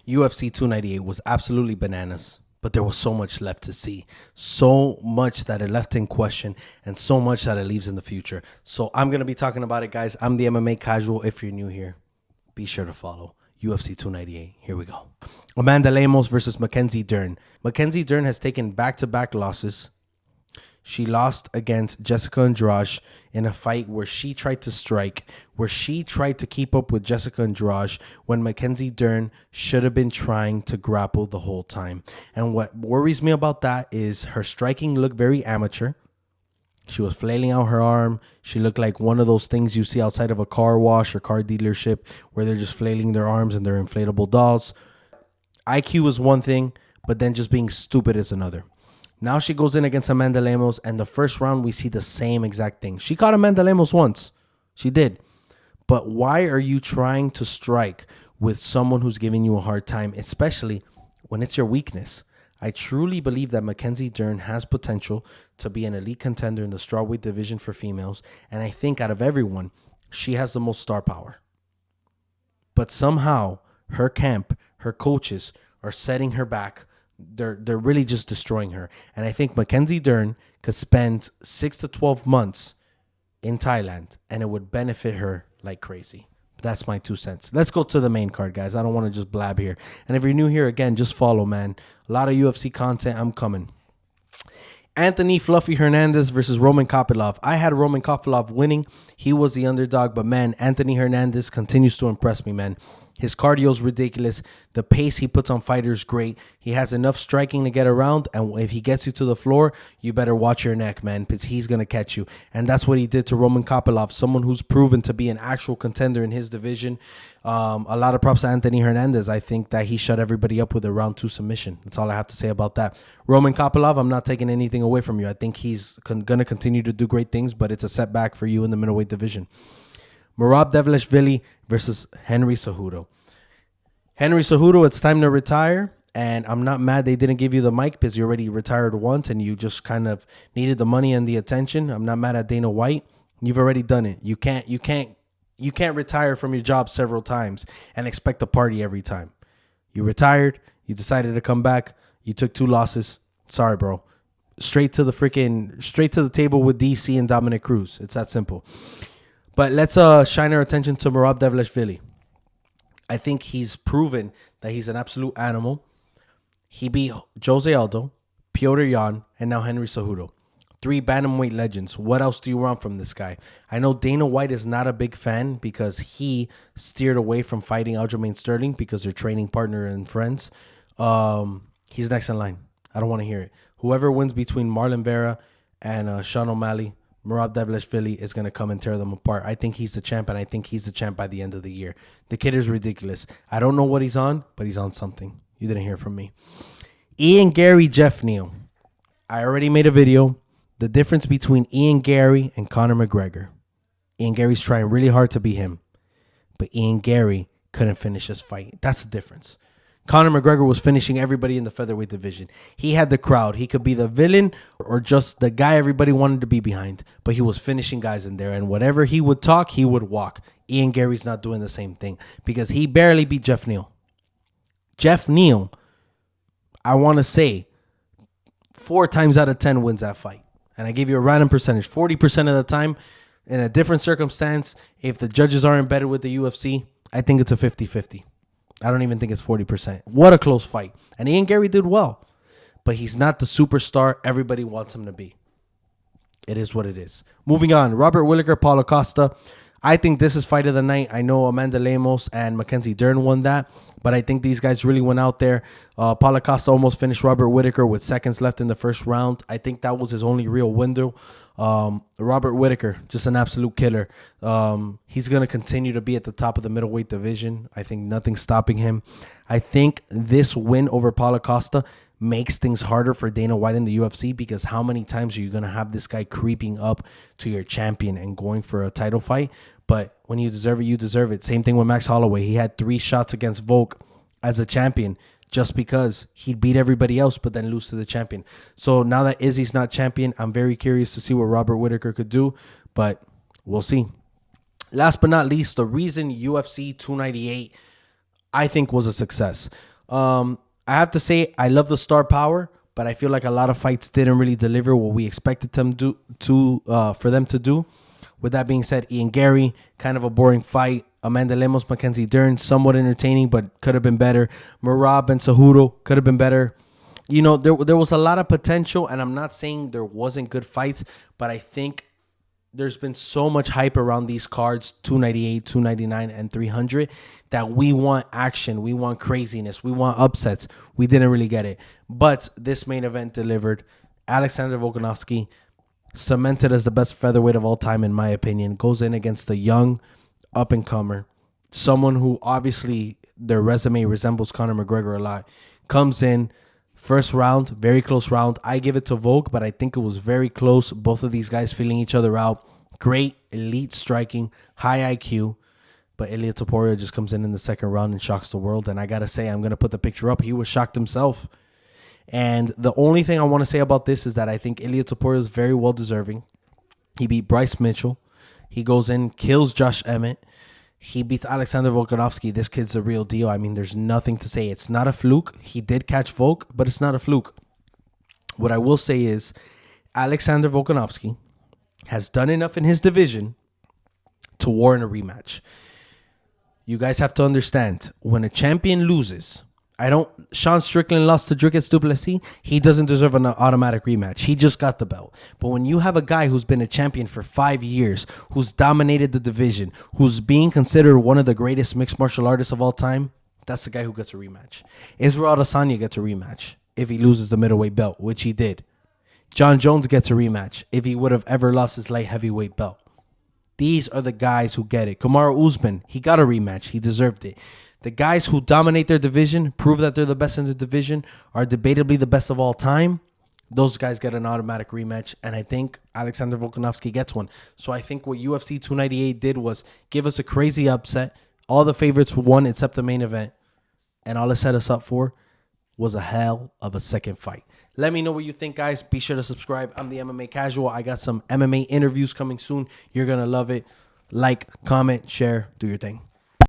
UFC 298 was absolutely bananas, but there was so much left to see. So much that it left in question and so much that it leaves in the future. So I'm going to be talking about it, guys. I'm the MMA Casual. If you're new here, be sure to follow UFC 298. Here we go. Amanda Lemos versus Mackenzie Dern. Mackenzie Dern has taken back-to-back losses. She lost against Jessica Andrade in a fight where she tried to strike, where she tried to keep up with Jessica Andrade when Mackenzie Dern should have been trying to grapple the whole time. And what worries me about that is her striking looked very amateur. She was flailing out her arm. She looked like one of those things you see outside of a car wash or car dealership where they're just flailing their arms and they're inflatable dolls. IQ is one thing, but then just being stupid is another. Now she goes in against Amanda Lemos, and the first round we see the same exact thing. She caught Amanda Lemos once. She did. But why are you trying to strike with someone who's giving you a hard time, especially when it's your weakness? I truly believe that Mackenzie Dern has potential to be an elite contender in the strawweight division for females, and I think out of everyone, she has the most star power. But somehow, her camp, her coaches are setting her back. They're really just destroying her. And I think Mackenzie Dern could spend 6 to 12 months in Thailand, and it would benefit her like crazy. That's my 2 cents. Let's go to the main card, guys. I don't want to just blab here. And if you're new here, again, just follow, man. A lot of UFC content. I'm coming. Anthony Fluffy Hernandez versus Roman Kopylov. I had Roman Kopylov winning. He was the underdog. But, man, Anthony Hernandez continues to impress me, man. His cardio is ridiculous. The pace he puts on fighters is great. He has enough striking to get around. And if he gets you to the floor, you better watch your neck, man, because he's going to catch you. And that's what he did to Roman Kopylov, someone who's proven to be an actual contender in his division. A lot of props to Anthony Hernandez. I think that he shut everybody up with a round 2 submission. That's all I have to say about that. Roman Kopylov, I'm not taking anything away from you. I think he's going to continue to do great things, but it's a setback for you in the middleweight division. Merab Dvalishvili versus Henry Cejudo. Henry Cejudo, it's time to retire, and I'm not mad they didn't give you the mic because you already retired once and you just kind of needed the money and the attention. I'm not mad at Dana White. You've already done it. You can't retire from your job several times and expect a party every time. You retired. You decided to come back. You took 2 losses. Sorry, bro. Straight to the table with DC and Dominic Cruz. It's that simple. But let's shine our attention to Merab Dvalishvili. I think he's proven that he's an absolute animal. He beat Jose Aldo, Petr Yan, and now Henry Cejudo. 3 bantamweight legends. What else do you want from this guy? I know Dana White is not a big fan because he steered away from fighting Aljamain Sterling because they're training partner and friends. He's next in line. I don't want to hear it. Whoever wins between Marlon Vera and Sean O'Malley, Merab Dvalishvili is going to come and tear them apart. I think he's the champ, and I think he's the champ by the end of the year. The kid is ridiculous. I don't know what he's on, but he's on something. You didn't hear from me. Ian Garry, Jeff Neal. I already made a video. The difference between Ian Garry and Conor McGregor. Ian Garry's trying really hard to be him, but Ian Garry couldn't finish his fight. That's the difference. Conor McGregor was finishing everybody in the featherweight division. He had the crowd. He could be the villain or just the guy everybody wanted to be behind. But he was finishing guys in there. And whatever he would talk, he would walk. Ian Garry's not doing the same thing because he barely beat Jeff Neal. Jeff Neal, I want to say, 4 times out of 10 wins that fight. And I give you a random percentage. 40% of the time, in a different circumstance, if the judges are embedded with the UFC, I think it's a 50-50. I don't even think it's 40%. What a close fight. And Ian Garry did well. But he's not the superstar everybody wants him to be. It is what it is. Moving on. Robert Whittaker, Paulo Costa. I think this is fight of the night. I know Amanda Lemos and Mackenzie Dern won that. But I think these guys really went out there. Paulo Costa almost finished Robert Whittaker with seconds left in the first round. I think that was his only real window. Robert Whittaker, just an absolute killer. He's going to continue to be at the top of the middleweight division. I think nothing's stopping him. I think this win over Paulo Costa makes things harder for Dana White in the UFC because how many times are you going to have this guy creeping up to your champion and going for a title fight? But when you deserve it, you deserve it. Same thing with Max Holloway. He had 3 shots against Volk as a champion just because he'd beat everybody else but then lose to the champion. So now that Izzy's not champion, I'm very curious to see what Robert Whittaker could do, but we'll see. Last but not least, the reason UFC 298 I think was a success. I have to say I love the star power, but I feel like a lot of fights didn't really deliver what we expected them for them to do. With that being said, Ian Garry, kind of a boring fight. Amanda Lemos, Mackenzie Dern, somewhat entertaining, but could have been better. Merab and Cejudo could have been better. You know, there was a lot of potential, and I'm not saying there wasn't good fights, but I think there's been so much hype around these cards, 298, 299, and 300, that we want action. We want craziness. We want upsets. We didn't really get it. But this main event delivered. Alexander Volkanovski, cemented as the best featherweight of all time, in my opinion, goes in against a young up-and-comer, someone who obviously their resume resembles Conor McGregor a lot, comes in. First round, very close round. I give it to Volk, but I think it was very close. Both of these guys feeling each other out. Great, elite striking, high IQ. But Ilia Topuria just comes in the second round and shocks the world. And I got to say, I'm going to put the picture up. He was shocked himself. And the only thing I want to say about this is that I think Ilia Topuria is very well deserving. He beat Bryce Mitchell. He goes in, kills Josh Emmett. He beats Alexander Volkanovski. This kid's a real deal. I mean, there's nothing to say. It's not a fluke. He did catch Volk, but it's not a fluke. What I will say is Alexander Volkanovski has done enough in his division to warrant a rematch. You guys have to understand, when a champion loses, Sean Strickland lost to Dricus du Plessis. He doesn't deserve an automatic rematch. He just got the belt. But when you have a guy who's been a champion for 5 years, who's dominated the division, who's being considered one of the greatest mixed martial artists of all time, that's the guy who gets a rematch. Israel Adesanya gets a rematch if he loses the middleweight belt, which he did. John Jones gets a rematch if he would have ever lost his light heavyweight belt. These are the guys who get it. Kamaru Usman, he got a rematch. He deserved it. The guys who dominate their division, prove that they're the best in the division, are debatably the best of all time. Those guys get an automatic rematch, and I think Alexander Volkanovski gets one. So I think what UFC 298 did was give us a crazy upset. All the favorites won except the main event, and all it set us up for was a hell of a second fight. Let me know what you think, guys. Be sure to subscribe. I'm the MMA Casual. I got some MMA interviews coming soon. You're going to love it. Like, comment, share, do your thing.